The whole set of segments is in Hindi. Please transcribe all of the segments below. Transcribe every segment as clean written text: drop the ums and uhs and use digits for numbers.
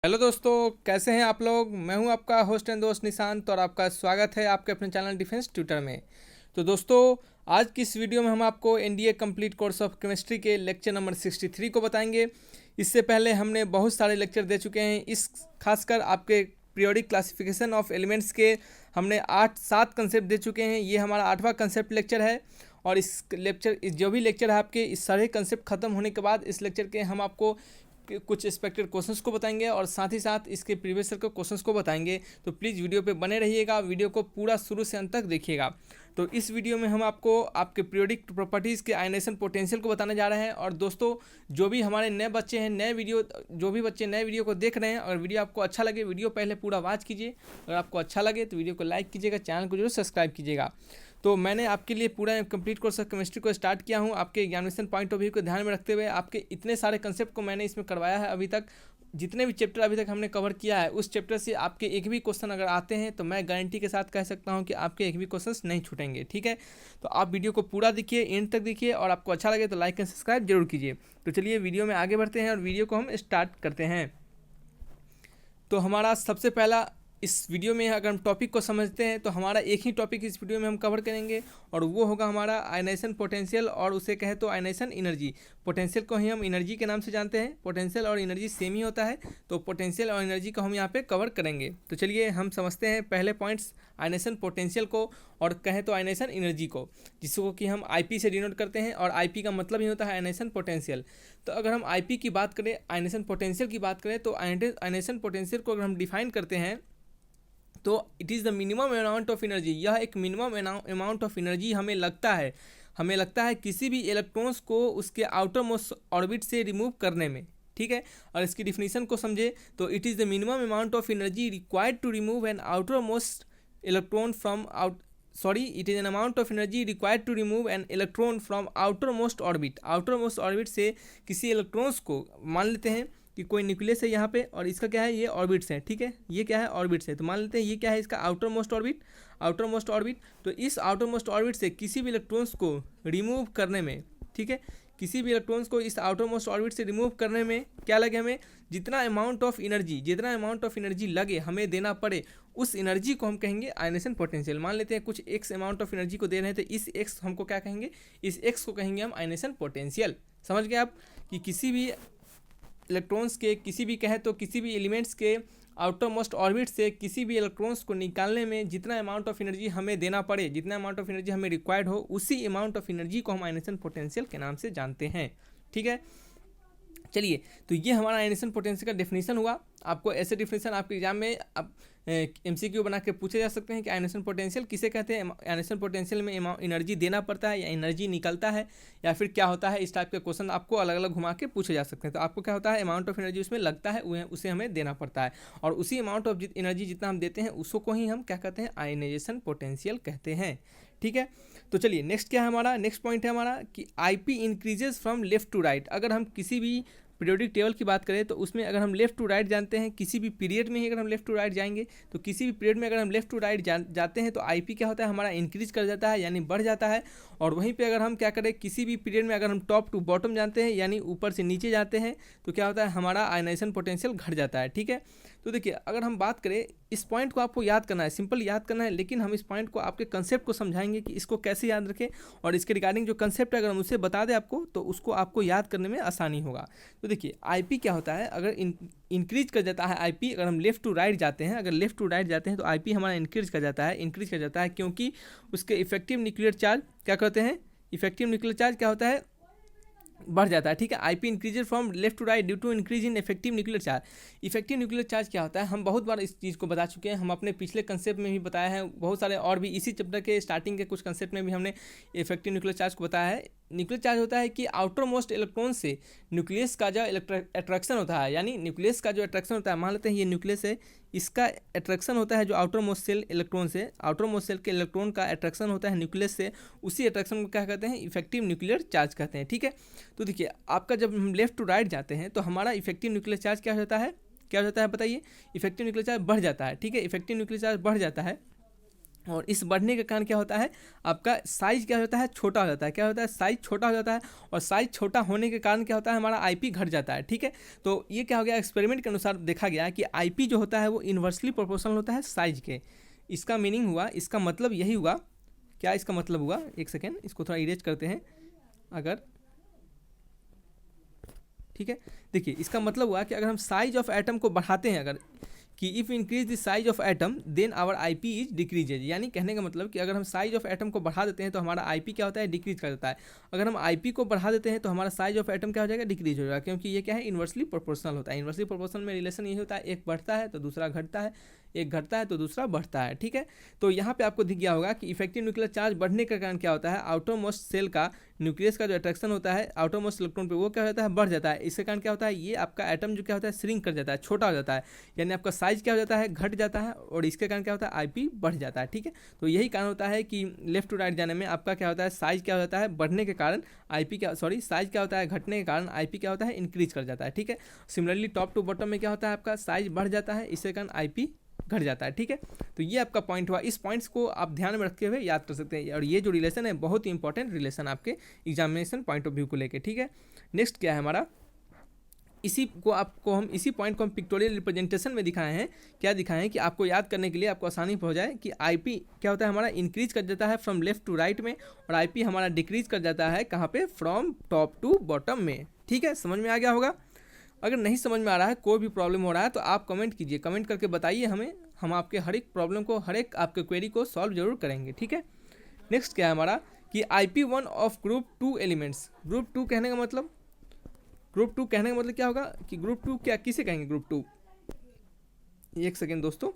हेलो दोस्तों, कैसे हैं आप लोग। मैं हूं आपका होस्ट एंड दोस्त निशांत और आपका स्वागत है आपके अपने चैनल डिफेंस ट्यूटर में। तो दोस्तों, आज की इस वीडियो में हम आपको NDA complete course of chemistry के लेक्चर नंबर 63 को बताएंगे। इससे पहले हमने बहुत सारे लेक्चर दे चुके हैं। इस खासकर आपके पीरियोडिक क्लासिफिकेशन ऑफ एलिमेंट्स के हमने 8-7 कंसेप्ट दे चुके हैं। ये हमारा 8वां कंसेप्ट लेक्चर है और इस जो भी लेक्चर है आपके, इस सारे कंसेप्ट खत्म होने के बाद इस लेक्चर के हम आपको कुछ एक्सपेक्टेड क्वेश्चंस को बताएंगे और साथ ही साथ इसके प्रीवियस ईयर के क्वेश्चंस को बताएंगे। तो प्लीज़ वीडियो पे बने रहिएगा, वीडियो को पूरा शुरू से अंत तक देखिएगा। तो इस वीडियो में हम आपको आपके पीरियोडिक प्रॉपर्टीज़ के आयनेशन पोटेंशियल को बताने जा रहे हैं। और दोस्तों, जो भी हमारे नए बच्चे हैं, जो भी बच्चे नए वीडियो को देख रहे हैं, अगर वीडियो आपको अच्छा लगे, वीडियो पहले पूरा वॉच कीजिए। अगर आपको अच्छा लगे तो वीडियो को लाइक कीजिएगा, चैनल को जरूर सब्सक्राइब कीजिएगा। तो मैंने आपके लिए पूरा कंप्लीट कोर्स ऑफ केमिस्ट्री को स्टार्ट किया हूँ आपके एग्जामिनेशन पॉइंट ऑफ व्यू को ध्यान में रखते हुए। आपके इतने सारे कंसेप्ट को मैंने इसमें करवाया है। अभी तक जितने भी चैप्टर अभी तक हमने कवर किया है, उस चैप्टर से आपके एक भी क्वेश्चन अगर आते हैं तो मैं गारंटी के साथ कह सकता हूं कि आपके एक भी क्वेश्चंस नहीं छूटेंगे। ठीक है, तो आप वीडियो को पूरा देखिए, एंड तक देखिए और आपको अच्छा लगे तो लाइक एंड सब्सक्राइब जरूर कीजिए। तो चलिए वीडियो में आगे बढ़ते हैं और वीडियो को हम स्टार्ट करते हैं। तो हमारा सबसे पहला इस वीडियो में अगर हम टॉपिक को समझते हैं तो हमारा एक ही टॉपिक इस वीडियो में हम कवर करेंगे और वो होगा हमारा आयनेशन पोटेंशियल, और उसे कहे तो आयनेशन एनर्जी। पोटेंशियल को ही हम एनर्जी के नाम से जानते हैं। पोटेंशियल और एनर्जी सेम ही होता है, तो पोटेंशियल और एनर्जी को हम यहाँ पे कवर करेंगे। तो चलिए हम समझते हैं पहले पॉइंट्स आयनेशन पोटेंशियल को और कहें तो आयनेशन एनर्जी को, जिसको कि हम आईपी से डिनोट करते हैं और आईपी का मतलब ही होता है आयनेशन पोटेंशियल। तो अगर हम आईपी की बात करें, आयनेशन पोटेंशियल की बात करें, तो आयनेशन पोटेंशियल को अगर हम डिफाइन करते हैं तो it is the minimum amount of energy. यह एक मिनिमम अमाउंट ऑफ एनर्जी हमें लगता है किसी भी इलेक्ट्रॉन्स को उसके आउटर मोस्ट ऑर्बिट से रिमूव करने में। ठीक है, और इसकी डिफिनीशन को समझे तो it is the minimum amount of energy required to remove an outermost electron from it is an amount of energy required to remove an electron from outermost orbit। outermost orbit से किसी इलेक्ट्रॉन्स को मान लेते हैं कि कोई न्यूक्लियस है यहाँ पे और इसका क्या है, ये ऑर्बिट्स है। ठीक है, ये क्या है, ऑर्बिट्स है। तो मान लेते हैं ये क्या है, इसका आउटर मोस्ट ऑर्बिट। तो इस आउटर मोस्ट ऑर्बिट से किसी भी इलेक्ट्रॉन्स को रिमूव करने में, ठीक है, किसी भी इलेक्ट्रॉन्स को इस आउटर मोस्ट ऑर्बिट से रिमूव करने में क्या लगे, हमें जितना अमाउंट ऑफ एनर्जी लगे, हमें देना पड़े, उस एनर्जी को हम कहेंगे आयनेशन पोटेंशियल। मान लेते हैं कुछ एक्स अमाउंट ऑफ एनर्जी को दे रहे हैं, तो इस एक्स हमको क्या कहेंगे, इस एक्स को कहेंगे हम आयनेशन पोटेंशियल। समझ गए आप कि किसी भी इलेक्ट्रॉन्स के, किसी भी कहें तो किसी भी एलिमेंट्स के आउटर मोस्ट ऑर्बिट से किसी भी इलेक्ट्रॉन्स को निकालने में जितना अमाउंट ऑफ एनर्जी हमें देना पड़े, जितना अमाउंट ऑफ एनर्जी हमें रिक्वायर्ड हो, उसी अमाउंट ऑफ एनर्जी को हम आयनेशन पोटेंशियल के नाम से जानते हैं। ठीक है, चलिए, तो ये हमारा आयनेशन पोटेंशियल का डेफिनेशन हुआ। आपको ऐसे डेफिनेशन आपके एग्जाम में अब MCQ बना के पूछे जा सकते हैं कि आयनेशन पोटेंशियल किसे कहते हैं। आयनेशन पोटेंशियल में एनर्जी देना पड़ता है या एनर्जी निकलता है या फिर क्या होता है, इस टाइप के क्वेश्चन आपको अलग अलग घुमा के पूछे जा सकते हैं। तो आपको क्या होता है, अमाउंट ऑफ एनर्जी उसमें लगता है, उसे हमें देना पड़ता है और उसी अमाउंट ऑफ एनर्जी जितना हम देते हैं उसको ही हम क्या कहते हैं, आयनाइजेशन पोटेंशियल कहते हैं। ठीक है, तो चलिए नेक्स्ट क्या है हमारा, नेक्स्ट पॉइंट है हमारा कि IP increases from left to right. अगर हम किसी भी पीरियोडिक टेबल की बात करें तो उसमें अगर हम लेफ्ट टू राइट जानते हैं, किसी भी पीरियड में ही अगर हम लेफ्ट टू राइट जाएंगे, तो किसी भी पीरियड में अगर हम लेफ्ट टू राइट जाते हैं तो आईपी क्या होता है, हमारा इंक्रीज कर जाता है, यानी बढ़ जाता है। और वहीं पे अगर हम क्या करें, किसी भी पीरियड में अगर हम टॉप टू बॉटम जानते हैं, यानी ऊपर से नीचे जाते हैं, तो क्या होता है, हमारा आयनाइजेशन पोटेंशियल घट जाता है। ठीक है, तो देखिए अगर हम बात करें, इस पॉइंट को आपको याद करना है, सिंपल याद करना है, लेकिन हम इस पॉइंट को आपके कंसेप्ट को समझाएंगे कि इसको कैसे याद रखें और इसके रिगार्डिंग जो कंसेप्ट है अगर हम उसे बता दें आपको, तो उसको आपको याद करने में आसानी होगा। तो देखिए आईपी क्या होता है, अगर इंक्रीज कर जाता है आईपी, अगर हम लेफ्ट टू राइट जाते हैं, तो आईपी हमारा इंक्रीज कर जाता है क्योंकि उसके इफेक्टिव न्यूक्लियर चार्ज क्या कहते हैं, इफेक्टिव न्यूक्लियर चार्ज क्या होता है, बढ़ जाता है। ठीक है, IP increases from left to right due to increase in effective nuclear charge. Effective nuclear charge क्या होता है, हम बहुत बार इस चीज़ को बता चुके हैं, हम अपने पिछले कंसेप्ट में भी बताया है, बहुत सारे और भी इसी चैप्टर के स्टार्टिंग के कुछ कंसेप्ट में भी हमने इफेक्टिव न्यूक्लियर चार्ज को बताया है। न्यूक्लियर चार्ज होता है कि आउटर मोस्ट इलेक्ट्रॉन से न्यूक्लियस का जो अट्रैक्शन होता है, यानी न्यूक्लियस का जो अट्रैक्शन होता है, मान लेते हैं ये न्यूक्लियस है, इसका अट्रैक्शन होता है जो आउटर मोस्ट सेल इलेक्ट्रॉन से, आउटर मोस्ट सेल के इलेक्ट्रॉन का अट्रैक्शन होता है न्यूक्लियस से, उसी अट्रैक्शन को क्या कहते हैं, इफेक्टिव न्यूक्लियर चार्ज कहते हैं। ठीक है, तो देखिए आपका जब हम लेफ्ट टू राइट जाते हैं तो हमारा इफेक्टिव न्यूक्लियर चार्ज क्या होता है, बताइए, इफेक्टिव न्यूक्लियर चार्ज बढ़ जाता है। ठीक है, इफेक्टिव न्यूक्लियर चार्ज बढ़ जाता है और इस बढ़ने के कारण क्या होता है, आपका साइज क्या होता है, छोटा हो जाता है। क्या होता है, साइज छोटा हो जाता है, और साइज छोटा होने के कारण क्या होता है, हमारा आईपी घट जाता है। ठीक है, तो ये क्या हो गया, एक्सपेरिमेंट के अनुसार देखा गया कि आईपी जो होता है वो इन्वर्सली प्रोपोर्शनल होता है साइज के। इसका मीनिंग हुआ, इसका मतलब यही हुआ, क्या इसका मतलब हुआ, एक सेकेंड इसको थोड़ा इरेज करते हैं। अगर ठीक है, देखिए इसका मतलब हुआ कि अगर हम साइज ऑफ एटम को बढ़ाते हैं, अगर कि if increase the size of atom then our IP is decreases, यानी कहने का मतलब कि अगर हम साइज ऑफ एटम को बढ़ा देते हैं तो हमारा आईपी क्या होता है, डिक्रीज कर देता है। अगर हम आईपी को बढ़ा देते हैं तो हमारा साइज ऑफ एटम क्या हो जाएगा, डिक्रीज हो जाएगा, क्योंकि ये क्या है, इन्वर्सली प्रोपोर्शनल होता है। इन्वर्सली प्रोपोर्शनल में रिलेशन यही होता है, एक बढ़ता है तो दूसरा घटता है, एक घटता है तो दूसरा बढ़ता है। ठीक है, तो यहाँ पे आपको दिख गया होगा कि इफेक्टिव न्यूक्लियर चार्ज बढ़ने के कारण क्या होता है, आउटरमोस्ट सेल का न्यूक्लियस का जो अट्रैक्शन होता है आउटरमोस्ट इलेक्ट्रॉन पे वो क्या होता है, बढ़ जाता है। इसके कारण क्या होता है, ये आपका एटम जो क्या होता है, श्रिंक कर जाता है, छोटा हो जाता है, यानी आपका साइज क्या हो जाता है, घट जाता है, और इसके कारण क्या होता है, आईपी बढ़ जाता है। ठीक है, तो यही कारण होता है कि लेफ्ट टू राइट जाने में आपका क्या होता है, साइज क्या होता है, बढ़ने के कारण आईपी क्या, सॉरी साइज क्या होता है, घटने के कारण आईपी क्या होता है, इंक्रीज कर जाता है। ठीक है, सिमिलरली टॉप टू बॉटम में क्या होता है, आपका साइज बढ़ जाता है, इसके कारण आईपी घट जाता है। ठीक है, तो ये आपका पॉइंट हुआ। इस पॉइंट्स को आप ध्यान में रखते हुए याद कर सकते हैं, और ये जो रिलेशन है बहुत ही इंपॉर्टेंट रिलेशन आपके एग्जामिनेशन पॉइंट ऑफ व्यू को लेके। ठीक है, नेक्स्ट क्या है हमारा, इसी पॉइंट को हम पिक्टोरियल रिप्रेजेंटेशन में दिखाए हैं। क्या दिखाए हैं कि आपको याद करने के लिए आपको आसानी हो जाए कि आईपी क्या होता है, हमारा इंक्रीज कर जाता है फ्रॉम लेफ्ट टू राइट में, और आईपी हमारा डिक्रीज कर जाता है कहाँ पे, फ्रॉम टॉप टू बॉटम में। ठीक है, समझ में आ गया होगा। अगर नहीं समझ में आ रहा है, कोई भी प्रॉब्लम हो रहा है, तो आप कमेंट कीजिए, कमेंट करके बताइए हमें, हम आपके हर एक प्रॉब्लम को, हर एक आपके क्वेरी को सॉल्व जरूर करेंगे। ठीक है, नेक्स्ट क्या है हमारा कि IP1 of group 2 elements. Group 2 कहने का मतलब, ग्रुप 2 कहने का मतलब क्या होगा कि ग्रुप 2 क्या, किसे कहेंगे ग्रुप 2, एक सेकेंड दोस्तों,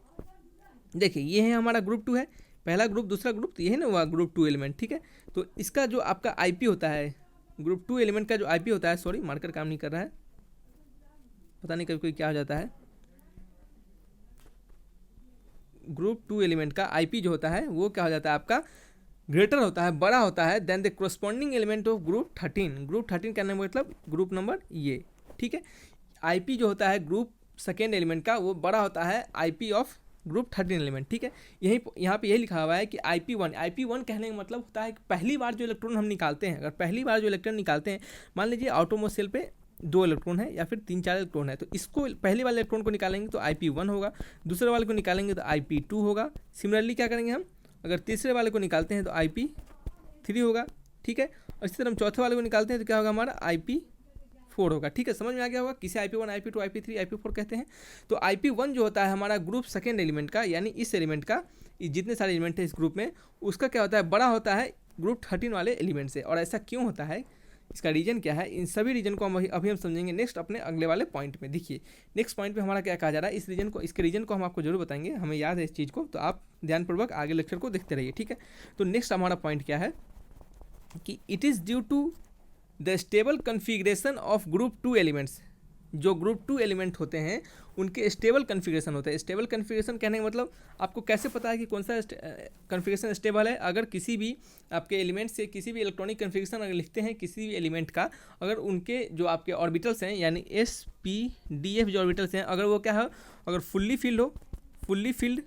देखिए ये है हमारा ग्रुप 2 है, पहला ग्रुप दूसरा ग्रुप, तो ये है ना हुआ ग्रुप 2 एलिमेंट। ठीक है, तो इसका जो आपका आईपी होता है, ग्रुप 2 एलिमेंट का जो आईपी होता है, सॉरी मार्कर काम नहीं कर रहा है, पता नहीं कभी कोई क्या हो जाता है, ग्रुप 2 एलिमेंट का आईपी जो होता है वो क्या हो जाता है, आपका ग्रेटर होता है, बड़ा होता है then the corresponding element of group 13। Group 13 कहने का मतलब ग्रुप नंबर ये। ठीक है, आईपी जो होता है ग्रुप सेकेंड एलिमेंट का वो बड़ा होता है आईपी ऑफ ग्रुप 13 एलिमेंट। ठीक है, यही यहाँ पे यही लिखा हुआ है कि IP1 कहने का मतलब होता है कि पहली बार जो इलेक्ट्रॉन हम निकालते हैं, अगर पहली बार जो इलेक्ट्रॉन निकालते हैं, मान लीजिए आउटरमोस्ट शेल पे 2 इलेक्ट्रॉन है या फिर 3-4 इलेक्ट्रॉन है, तो इसको पहले वाले इलेक्ट्रॉन को निकालेंगे तो IP1 होगा, दूसरे वाले को निकालेंगे तो IP2 होगा। सिमिलरली क्या करेंगे हम, अगर तीसरे वाले को निकालते हैं तो IP3 होगा। ठीक है, और इसी तरह हम चौथे वाले को निकालते हैं तो क्या होगा, हमारा IP4 होगा। ठीक है, समझ में आ गया होगा किसे IP1, IP2, IP3, IP4 कहते हैं। तो IP1 जो होता है हमारा ग्रुप सेकेंड एलिमेंट का, यानी इस एलिमेंट का, जितने सारे एलिमेंट है इस ग्रुप में, उसका क्या होता है, बड़ा होता है ग्रुप 13 वाले एलिमेंट से। और ऐसा क्यों होता है, इसका रीजन क्या है, इन सभी रीजन को हम अभी हम समझेंगे नेक्स्ट अपने अगले वाले पॉइंट में। देखिए नेक्स्ट पॉइंट पे हमारा क्या कहा जा रहा है, इस रीजन को, इसके रीजन को हम आपको जरूर बताएंगे, हमें याद है इस चीज़ को, तो आप ध्यानपूर्वक आगे लेक्चर को देखते रहिए। ठीक है, तो नेक्स्ट हमारा पॉइंट क्या है कि it is due to the stable configuration of group 2 elements. जो ग्रुप 2 एलिमेंट होते हैं उनके स्टेबल कन्फिग्रेशन होते हैं। स्टेबल कन्फिग्रेशन कहने का मतलब आपको कैसे पता है कि कौन सा कन्फिग्रेशन स्टेबल है, अगर किसी भी आपके एलिमेंट से किसी भी इलेक्ट्रॉनिक कन्फिग्रेशन अगर लिखते हैं किसी भी एलिमेंट का, अगर उनके जो आपके ऑर्बिटल्स हैं यानी SPDF जो ऑर्बिटल्स हैं, अगर वो क्या है, अगर फुल्ली फिल्ड हो, फुल्ली फिल्ड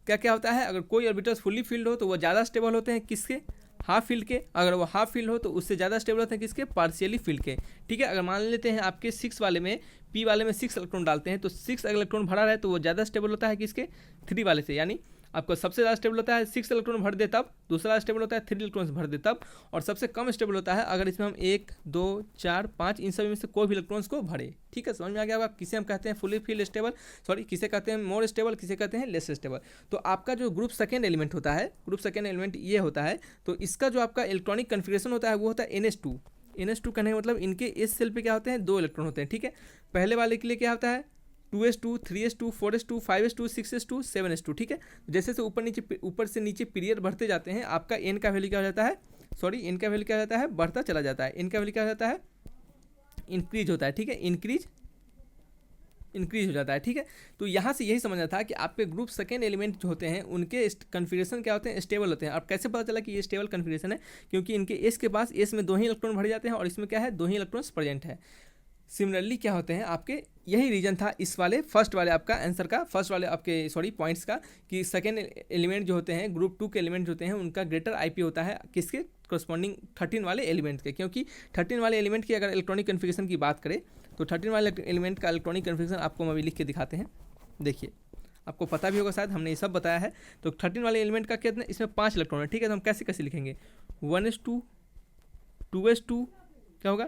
क्या क्या होता है, अगर कोई ऑर्बिटल्स फुल्ली फिल्ड हो तो वो ज़्यादा स्टेबल होते हैं किसके, हाफ फील्ड के। अगर वो हाफ फील्ड हो तो उससे ज़्यादा स्टेबल होते हैं किसके, पार्शियली फील्ड के। ठीक है, अगर मान लेते हैं आपके 6 वाले में, P वाले में 6 इलेक्ट्रॉन डालते हैं तो 6 अगर इलेक्ट्रॉन भरा रहे तो वो ज़्यादा स्टेबल होता है किसके, 3 वाले से। यानी आपको सबसे ज़्यादा स्टेबल होता है 6 इलेक्ट्रॉन भर दे तब, दूसरा स्टेबल होता है 3 इलेक्ट्रॉन भर दे तब, और सबसे कम स्टेबल होता है अगर इसमें हम 1, 2, 4, 5 इन सभी में से कोई भी इलेक्ट्रॉन्स को भरे। ठीक है, समझ में आ गया होगा किसे हम कहते हैं फुली फील्ड स्टेबल, सॉरी किसे कहते हैं मोर स्टेबल, किसे कहते हैं लेस स्टेबल। तो आपका जो ग्रुप सेकेंड एलिमेंट होता है, ग्रुप सेकेंड एलिमेंट ये होता है, तो इसका जो आपका इलेक्ट्रॉनिक कन्फिग्रेशन होता है वो होता है NH2। NH2 कहने का मतलब इनके इस सेल पे क्या होते हैं, 2 इलेक्ट्रॉन होते हैं। ठीक है, पहले वाले के लिए क्या होता है 2s2, 3s2, 4s2, 5s2, 6s2, 7s2। ठीक है, जैसे से ऊपर से नीचे पीरियड बढ़ते जाते हैं, आपका n का वैल्यू क्या हो जाता है, सॉरी n का वैल्यू क्या हो जाता है, बढ़ता चला जाता है। n का वैल्यू क्या हो जाता है, इंक्रीज होता है। ठीक है, इंक्रीज हो जाता है। ठीक है, तो यहाँ से यही समझना था कि आपके ग्रुप सेकेंड एलिमेंट जो होते हैं उनके कन्फिग्रेशन क्या होते हैं, स्टेबल होते हैं। अब कैसे पता चला कि ये स्टेबल कन्फिग्रेशन है, क्योंकि इनके एस के पास एस में 2 ही इलेक्ट्रॉन भरे जाते हैं और इसमें क्या है 2 ही इलेक्ट्रॉन्स प्रेजेंट है। सिमिलरली क्या होते हैं आपके, यही रीजन था इस वाले फर्स्ट वाले आपका आंसर का, फर्स्ट वाले आपके सॉरी पॉइंट्स का, कि सेकेंड एलिमेंट जो होते हैं ग्रुप 2 के एलिमेंट जो होते हैं उनका ग्रेटर आईपी होता है किसके करस्पॉन्डिंग 13 वाले एलिमेंट के, क्योंकि 13 वाले एलिमेंट की अगर इलेक्ट्रॉनिक कन्फिगरेशन की बात करें तो 13 वाले एलिमेंट का इलेक्ट्रॉनिक कन्फिगरेशन आपको हम अभी लिख के दिखाते हैं। देखिए आपको पता भी होगा शायद, हमने ये सब बताया है। तो 13 वाले एलिमेंट का कितना, इसमें 5 इलेक्ट्रॉन है, ठीक है। तो हम कैसे कैसे लिखेंगे, 1s2 2s2 क्या होगा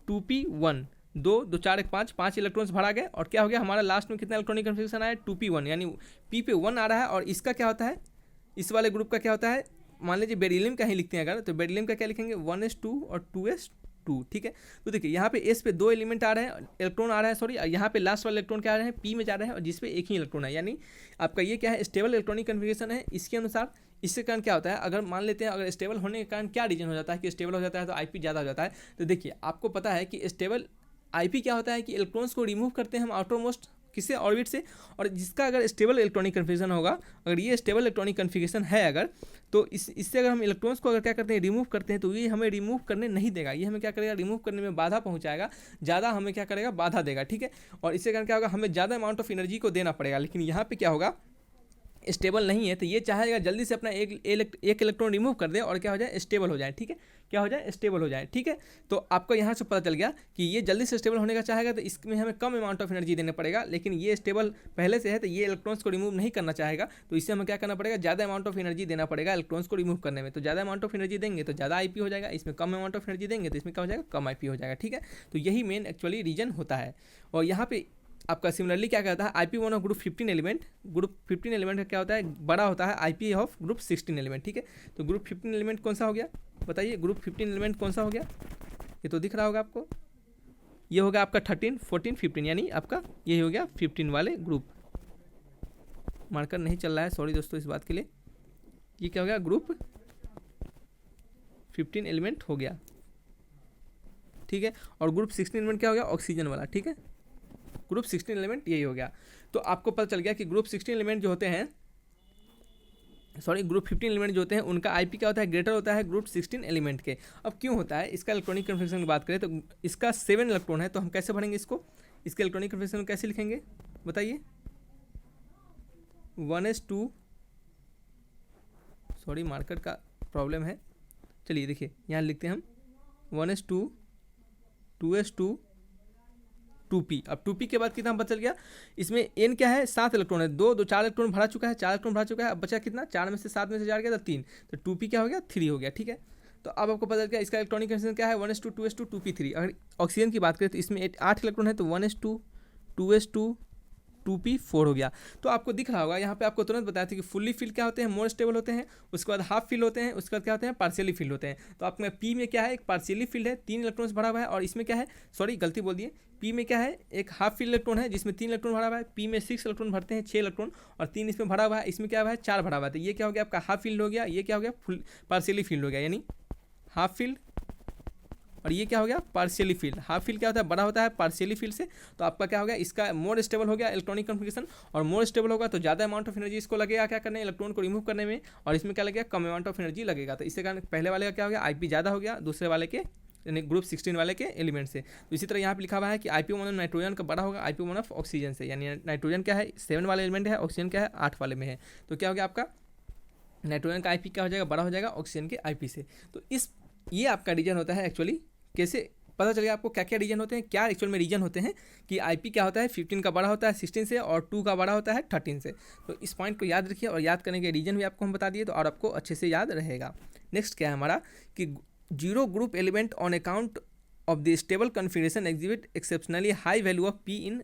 2p1, 2 2 4 1 5, 5 इलेक्ट्रॉन्स भरा गए और क्या हो गया हमारा लास्ट में कितना इलेक्ट्रॉनिक कन्फिगरेशन आया 2p1, यानी p पे 1 आ रहा है। और इसका क्या होता है, इस वाले ग्रुप का क्या होता है, मान लीजिए बेरिलियम का ही लिखते हैं अगर, तो बेरिलियम का क्या लिखेंगे 1s2 और 2s2, ठीक है। तो देखिए यहाँ पे s पे 2 एलिमेंट आ रहे हैं, इलेक्ट्रॉन आ रहा है सॉरी, और यहाँ पे लास्ट वाले इलेक्ट्रॉन क्या आ रहे हैं p में जा रहे हैं और जिस पे एक ही इलेक्ट्रॉन है, यानी आपका ये क्या है स्टेबल इलेक्ट्रॉनिक कन्फिगरेशन है। इसके अनुसार इसके कारण क्या होता है, अगर मान लेते हैं अगर स्टेबल होने के कारण क्या रीजन हो जाता है कि स्टेबल हो जाता है तो आईपी ज़्यादा हो जाता है। तो देखिए आपको पता है कि स्टेबल आईपी क्या होता है कि इलेक्ट्रॉन्स को रिमूव करते हैं हम आउटर मोस्ट किससे, ऑर्बिट से, और जिसका अगर स्टेबल इलेक्ट्रॉनिक कन्फिगरेशन होगा, अगर ये स्टेबल इलेक्ट्रॉनिक कन्फिगरेशन है अगर, तो इससे अगर हम इलेक्ट्रॉन्स को अगर क्या करते हैं रिमूव करते हैं तो ये हमें रिमूव करने नहीं देगा, ये हमें क्या करेगा रिमूव करने में बाधा पहुंचाएगा, ज़्यादा हमें क्या करेगा बाधा देगा, ठीक है। और इससे कारण क्या होगा हमें ज़्यादा अमाउंट ऑफ एनर्जी को देना पड़ेगा। लेकिन यहाँ पे क्या होगा स्टेबल नहीं है तो ये चाहेगा जल्दी से अपना एक इलेक्ट्रॉन रिमूव कर दे और क्या हो जाए स्टेबल हो जाए, ठीक है, क्या हो जाए स्टेबल हो जाए, ठीक है। तो आपको यहाँ से पता चल गया कि ये जल्दी से स्टेबल होने का चाहेगा तो इसमें हमें कम अमाउंट ऑफ एनर्जी देना पड़ेगा। लेकिन ये स्टेबल पहले से है तो ये इलेक्ट्रॉन्स को रिमूव नहीं करना चाहेगा, तो इससे हमें क्या करना पड़ेगा ज़्यादा अमाउंट ऑफ एनर्जी देना पड़ेगा इलेक्ट्रॉन्स को रिमूव करने में। तो ज़्यादा अमाउंट ऑफ एनर्जी देंगे तो ज़्यादा आईपी हो जाएगा, इसमें कम अमाउंट ऑफ एनर्जी देंगे तो इसमें क्या हो जाएगा कम आईपी हो जाएगा, ठीक है। तो यही मेन एक्चुअली रीजन होता है। और यहाँ पे आपका सिमिलरली क्या कहता है IP one of group 15 element, group 15 element का क्या होता है बड़ा होता है आईपी ऑफ ग्रुप 16 एलिमेंट, ठीक है। तो ग्रुप 15 एलिमेंट कौन सा हो गया बताइए, ग्रुप 15 एलिमेंट कौन सा हो गया, ये तो दिख रहा होगा आपको, ये हो गया आपका 13 14 15, यानी आपका ये हो गया 15 वाले ग्रुप। मार्कर नहीं चल रहा है सॉरी दोस्तों इस बात के लिए, ये क्या हो गया ग्रुप 15 एलिमेंट हो गया, ठीक है। और ग्रुप 16 एलिमेंट क्या हो गया ऑक्सीजन वाला, ठीक है। ग्रुप 16 एलिमेंट यही हो गया। तो आपको पता चल गया कि ग्रुप 16 एलिमेंट जो होते हैं सॉरी ग्रुप 15 एलिमेंट जो होते हैं उनका आईपी क्या होता है ग्रेटर होता है ग्रुप 16 एलिमेंट के। अब क्यों होता है इसका इलेक्ट्रॉनिक कन्फिगरेशन की बात करें तो इसका 7 इलेक्ट्रॉन है, तो हम कैसे भरेंगे इसको, इसके इलेक्ट्रॉनिक कन्फिगरेशन कैसे लिखेंगे बताइए, 1s2 सॉरी मार्कर का प्रॉब्लम है, चलिए देखिए यहाँ लिखते हैं हम 1s2 2s2 2p। अब 2p के बाद कितना बचल गया, इसमें n क्या है 7 इलेक्ट्रॉन है, 2 2 4 इलेक्ट्रॉन भरा चुका है, 4 इलेक्ट्रॉन भरा चुका है, अब बचा कितना 4 में से 7 में से 4 गया तो 3, तो 2p क्या हो गया 3 हो गया, ठीक है। तो अब आपको पता चल गया इसका इलेक्ट्रॉनिक कन्फिगरेशन क्या है 1s2 2s2 2p3। अगर ऑक्सीजन की बात करें तो इसमें 8 इलेक्ट्रॉन है तो 1s2 2s2 2p4 हो गया। तो आपको दिख रहा होगा यहाँ पे आपको तुरंत बताया था कि फुल्ली फिल क्या होते हैं मोर स्टेबल होते हैं, उसके बाद हाफ फिल होते हैं, उसके बाद क्या होते हैं पार्शियली फिल होते हैं। तो आपके पी में क्या है एक पार्शियली फिल्ड है 3 इलेक्ट्रॉन्स भरा हुआ है, और इसमें क्या है सॉरी गलती बोल दिए, पी में क्या है एक हाफ फिल इलेक्ट्रॉन है जिसमें 3 इलेक्ट्रॉन भरा हुआ है, पी में 6 इलेक्ट्रॉन भरते हैं 6 इलेक्ट्रॉन, और 3 इसमें भरा हुआ है, इसमें क्या हुआ है 4 भरा हुआ है। तो ये क्या हो गया आपका हाफ फील्ड हो गया, ये क्या हो गया फुल पार्शियली फील्ड हो गया, यानी हाफ फील्ड, और ये क्या हो गया पार्शियली फील्ड। हाफ फील्ड क्या होता है बड़ा होता है पार्शियली फील्ड से, तो आपका क्या हो गया इसका मोर स्टेबल हो गया इलेक्ट्रॉनिक कन्फिगरेशन, और मोर स्टेबल होगा तो ज़्यादा अमाउंट ऑफ एनर्जी इसको लगेगा क्या करने इलेक्ट्रॉन को रिमूव करने में, और इसमें क्या लगेगा कम अमाउंट ऑफ एनर्जी लगेगा। तो इससे कारण पहले वाले का क्या हो गया आईपी ज़्यादा हो गया दूसरे वाले के यानी ग्रुप 16 वाले के एलिमेंट से। तो इसी तरह यहाँ पे लिखा हुआ है कि IP1 ऑफ नाइट्रोजन का बड़ा होगा IP1 ऑफ ऑक्सीजन से, यानी नाइट्रोजन क्या है 7 वाले एलिमेंट है, ऑक्सीजन क्या है 8 वाले में है, तो क्या हो गया आपका नाइट्रोजन का IP क्या हो जाएगा बड़ा हो जाएगा ऑक्सीजन के IP से। तो ये आपका रीजन होता है एक्चुअली, कैसे पता चलेगा आपको क्या क्या रीजन होते हैं, क्या एक्चुअल में रीजन होते हैं कि IP क्या होता है 15 का बड़ा होता है 16 से, और 2 का बड़ा होता है 13 से। तो इस पॉइंट को याद रखिए, और याद करने के रीजन भी आपको हम बता दिए तो और आपको अच्छे से याद रहेगा। नेक्स्ट क्या है हमारा कि zero group element on account of the stable configuration exhibit exceptionally high value of P in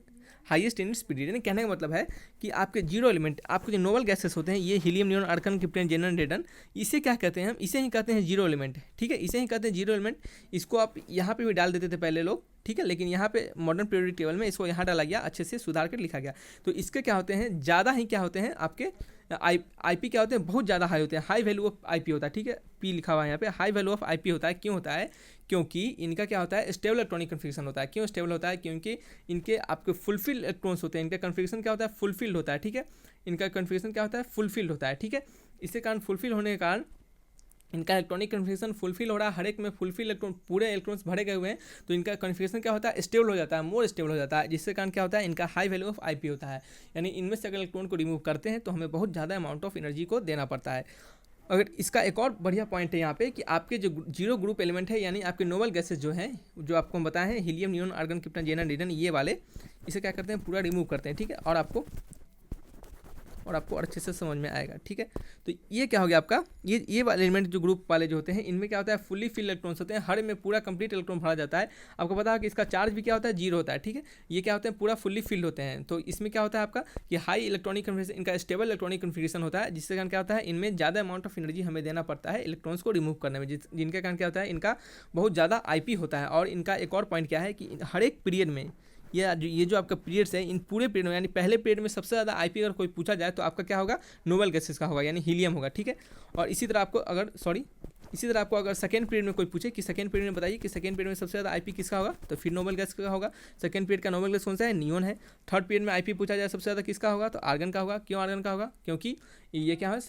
highest in speed. यानी कहने का मतलब है कि आपके जीरो एलिमेंट आपके जो नोबल गैसेस होते हैं ये हीलियम नियॉन आर्गन क्रिप्टन जेनन रेडन, इसे क्या कहते हैं हम इसे ही कहते हैं जीरो एलिमेंट, ठीक है, इसे ही कहते हैं जीरो एलिमेंट। इसको आप यहाँ पे भी डाल देते थे पहले लोग, ठीक है, लेकिन यहाँ पे मॉडर्न पीरियोडिक टेबल में इसको यहाँ डाला गया, अच्छे से सुधार कर लिखा गया। तो इसके क्या होते हैं ज़्यादा ही क्या होते हैं आपके IP क्या होते हैं बहुत ज़्यादा हाई होते हैं, हाई वैल्यू ऑफ IP होता है, ठीक है, P लिखा हुआ है यहाँ पे हाई वैल्यू ऑफ IP होता है। क्यों होता है क्योंकि इनका क्या होता है स्टेबल इलेक्ट्रॉनिक कन्फिगरेशन होता है। क्यों स्टेबल होता है क्योंकि इनके आपके फुलफिल इलेक्ट्रॉन्स होते हैं, इनका कन्फिगरेशन क्या होता है फुलफिल्ड होता है, ठीक है, इनका कन्फिगरेशन क्या होता है फुलफिल्ड होता है, ठीक है। इसके कारण फुलफिल होने के कारण इनका इलेक्ट्रॉनिक कन्फिग्रेशन फुलफिल हो रहा है, हर एक में फुलफिल इलेक्ट्रॉन पूरे इलेक्ट्रॉन्स भरे गए हुए हैं, तो इनका कन्फिग्रेशन क्या होता है, स्टेबल हो जाता है, मोर स्टेबल हो जाता है, जिससे कारण क्या होता है, इनका हाई वैल्यू ऑफ आईपी होता है। यानी इनमें से अगर इलेक्ट्रॉन को रिमूव करते हैं तो हमें बहुत ज़्यादा अमाउंट ऑफ एनर्जी को देना पड़ता है। अगर इसका एक और बढ़िया पॉइंट है यहाँ पे कि आपके जो जीरो ग्रुप एलिमेंट है, यानी आपके नोबल गैसेस जो हैं, जो आपको हम बताए हैं हीलियम, नियोन, आर्गन, क्रिप्टन, जेनन, रेडन, ये वाले, इसे क्या करते हैं, पूरा रिमूव करते हैं, ठीक है, और आपको अच्छे से समझ में आएगा, ठीक है। तो ये क्या हो गया आपका, ये वाले एलिमेंट जो ग्रुप वाले जो होते हैं, इनमें क्या होता है, फुल्ली फिल इलेक्ट्रॉन्स होते हैं, हर में पूरा कंप्लीट इलेक्ट्रॉन भरा जाता है। आपको पता है कि इसका चार्ज भी क्या होता है, जीरो होता है, ठीक है। ये क्या होते हैं, पूरा फुल्ली फिल्ड होते हैं। तो इसमें क्या होता है आपका, कि हाई इलेक्ट्रॉनिक कन्फिग्रेशन, इनका स्टेबल इलेक्ट्रॉनिक कन्फिग्रेशन होता है, जिससे कारण क्या होता है, इनमें ज़्यादा अमाउंट ऑफ एनर्जी हमें देना पड़ता है इलेक्ट्रॉन्स को रिमूव करने में, जिनके कारण क्या होता है, इनका बहुत ज़्यादा आईपी होता है। और इनका एक और पॉइंट क्या है कि हर एक पीरियड में ये जो आपका पीरियड्स है, इन पूरे पीरियड में, यानी पहले पीरियड में सबसे ज़्यादा आईपी अगर कोई पूछा जाए तो आपका क्या होगा, नोबल गैसेस का होगा, यानी हीलियम होगा, ठीक है। और इसी तरह आपको अगर सेकंड पीरियड में कोई पूछे कि सेकंड पीरियड में बताइए कि सेकंड पीरियड में सबसे ज़्यादा आईपी किसका होगा, तो फिर नोबल गैस का होगा। सेकंड पीरियड का नोबल गैस कौन सा है, नियोन है। थर्ड पीरियड में आईपी पूछा जाए सबसे ज़्यादा किसका होगा, तो आर्गन का होगा। क्यों आर्गन का होगा, क्योंकि ये क्या है,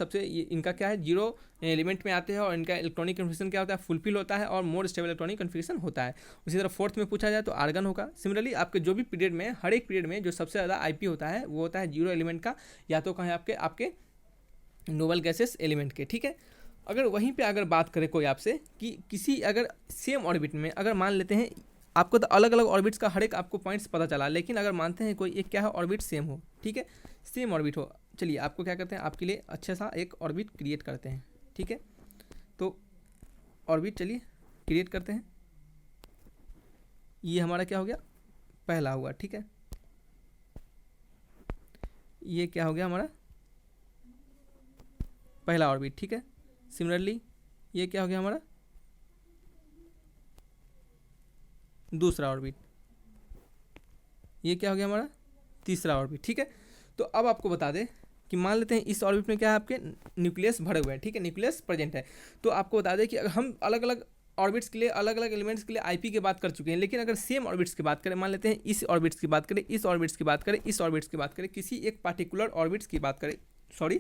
इनका क्या है, जीरो एलिमेंट में आते हैं और इनका इलेक्ट्रॉनिक कन्फिग्रेशन क्या होता है, फुलफिल होता है और मोर स्टेबल इलेक्ट्रॉनिक कन्फिग्रेशन होता है। उसी तरह फोर्थ में पूछा जाए तो आर्गन होगा। सिमिलरली आपके जो भी पीरियड में, हर एक पीरियड में जो सबसे ज़्यादा आईपी होता है वो होता है जीरो एलिमेंट का, या तो कहें आपके नोबल गैसेस एलिमेंट के, ठीक है। अगर वहीं पे अगर बात करें कोई आपसे कि किसी अगर सेम ऑर्बिट में, अगर मान लेते हैं आपको तो अलग अलग ऑर्बिट्स का हर एक आपको पॉइंट्स पता चला, लेकिन अगर मानते हैं कोई एक क्या है, ऑर्बिट सेम हो, ठीक है, सेम ऑर्बिट हो, चलिए आपको क्या करते हैं, आपके लिए अच्छा सा एक ऑर्बिट क्रिएट करते हैं, ठीक है। तो ऑर्बिट चलिए क्रिएट करते हैं। ये हमारा क्या हो गया, पहला हुआ, ठीक है। ये क्या हो गया हमारा पहला ऑर्बिट, ठीक है। सिमिलरली ये क्या हो गया हमारा दूसरा ऑर्बिट, ये क्या हो गया हमारा तीसरा ऑर्बिट, ठीक है। तो अब आपको बता दें कि मान लेते हैं इस ऑर्बिट में क्या है, आपके न्यूक्लियस भरे हुए हैं, ठीक है, न्यूक्लियस प्रेजेंट है। तो आपको बता दें कि अगर हम अलग अलग ऑर्बिट्स के लिए, अलग अलग एलिमेंट्स के लिए आईपी की बात कर चुके हैं, लेकिन अगर सेम ऑर्बिट्स की बात करें, मान लेते हैं इस ऑर्बिट्स की बात करें, इस ऑर्बिट्स की बात करें, इस ऑर्बिट्स की बात करें, किसी एक पार्टिकुलर ऑर्बिट्स की बात करें,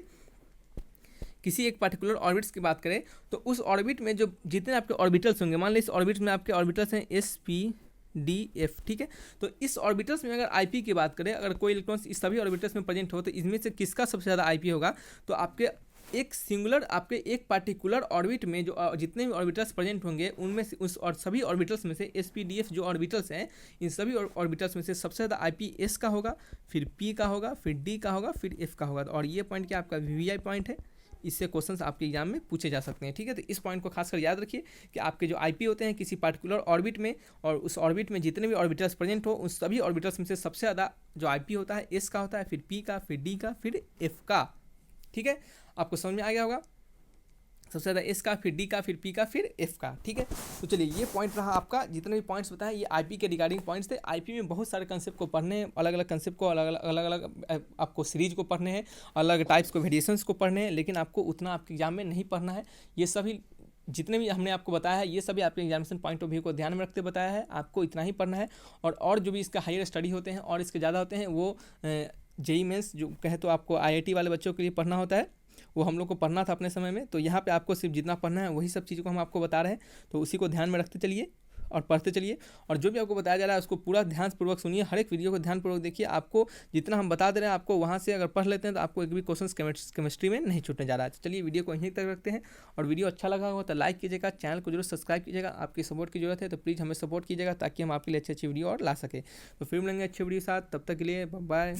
किसी एक पार्टिकुलर ऑर्बिट्स की बात करें, तो उस ऑर्बिट में जो जितने आपके ऑर्बिटल्स होंगे, मान लीजिए इस ऑर्बिट में आपके ऑर्बिटल्स हैं एस पी डी एफ, ठीक है। तो इस ऑर्बिटल्स में अगर आईपी की बात करें, अगर कोई इलेक्ट्रॉन्स इस सभी ऑर्बिटल्स में प्रेजेंट हो, तो इसमें से किसका सबसे ज़्यादा आईपी होगा, तो आपके एक सिंगुलर, आपके एक पार्टिकुलर ऑर्बिट में जो जितने भी ऑर्बिटल्स प्रेजेंट होंगे, उनमें से उस और सभी ऑर्बिटल्स में से एस पी डी एफ जो ऑर्बिटल्स हैं, इन सभी ऑर्बिटल्स में से सबसे ज़्यादा आईपी एस का होगा, फिर पी का होगा, फिर डी का होगा, फिर एफ का होगा। और ये पॉइंट क्या आपका वीवीआई पॉइंट है, इससे क्वेश्चंस आपके एग्जाम में पूछे जा सकते हैं, ठीक है। तो इस पॉइंट को खासकर याद रखिए कि आपके जो आईपी होते हैं किसी पार्टिकुलर ऑर्बिट में, और उस ऑर्बिट में जितने भी ऑर्बिटल्स प्रेजेंट हो, उन सभी ऑर्बिटल्स में से सबसे ज़्यादा जो आईपी होता है एस का होता है, फिर पी का, फिर डी का, फिर एफ का, ठीक है। आपको समझ में आ गया होगा, सबसे ज़्यादा एस का, फिर डी का, फिर पी का, फिर एफ का, ठीक है। तो चलिए ये पॉइंट रहा आपका, जितने भी पॉइंट्स बताए ये आईपी के रिगार्डिंग पॉइंट्स थे। आईपी में बहुत सारे कंसेप्ट को पढ़ने हैं, अलग अलग कंसेप्ट को, अलग अलग आपको सीरीज को पढ़ने हैं, अलग टाइप्स को, वेरिएशंस को पढ़ने हैं, लेकिन आपको उतना आपके एग्जाम में नहीं पढ़ना है। ये सभी जितने भी हमने आपको बताया है, ये सभी आपके एग्जामिनेशन पॉइंट ऑफ व्यू को ध्यान में रखते बताया है, आपको इतना ही पढ़ना है। और जो भी इसका हायर स्टडी होते हैं और इसके ज़्यादा होते हैं, वो जेई मेंस जो कहे तो आपको आईआईटी वाले बच्चों के लिए पढ़ना होता है, वो हम लोग को पढ़ना था अपने समय में। तो यहाँ पे आपको सिर्फ जितना पढ़ना है वही सब चीज़ों को हम आपको बता रहे हैं, तो उसी को ध्यान में रखते चलिए और पढ़ते चलिए। और जो भी आपको बताया जा रहा है उसको पूरा ध्यानपूर्वक सुनिए, हर एक वीडियो को ध्यानपूर्वक देखिए। आपको जितना हम बता दे रहे हैं, आपको वहाँ से अगर पढ़ लेते हैं तो आपको एक भी क्वेश्चन केमिस्ट्री में नहीं छूटने जा रहा है। तो चलिए वीडियो को यहीं तक रखते हैं, और वीडियो अच्छा लगा हो तो लाइक कीजिएगा, चैनल को जरूर सब्सक्राइब कीजिएगा। आपकी सपोर्ट की जरूरत है, तो प्लीज़ हमें सपोर्ट कीजिएगा ताकि हम आपके लिए अच्छी अच्छी वीडियो और ला सकें। तो फिर मिलेंगे अच्छी वीडियो के साथ, तब तक के लिए बाय।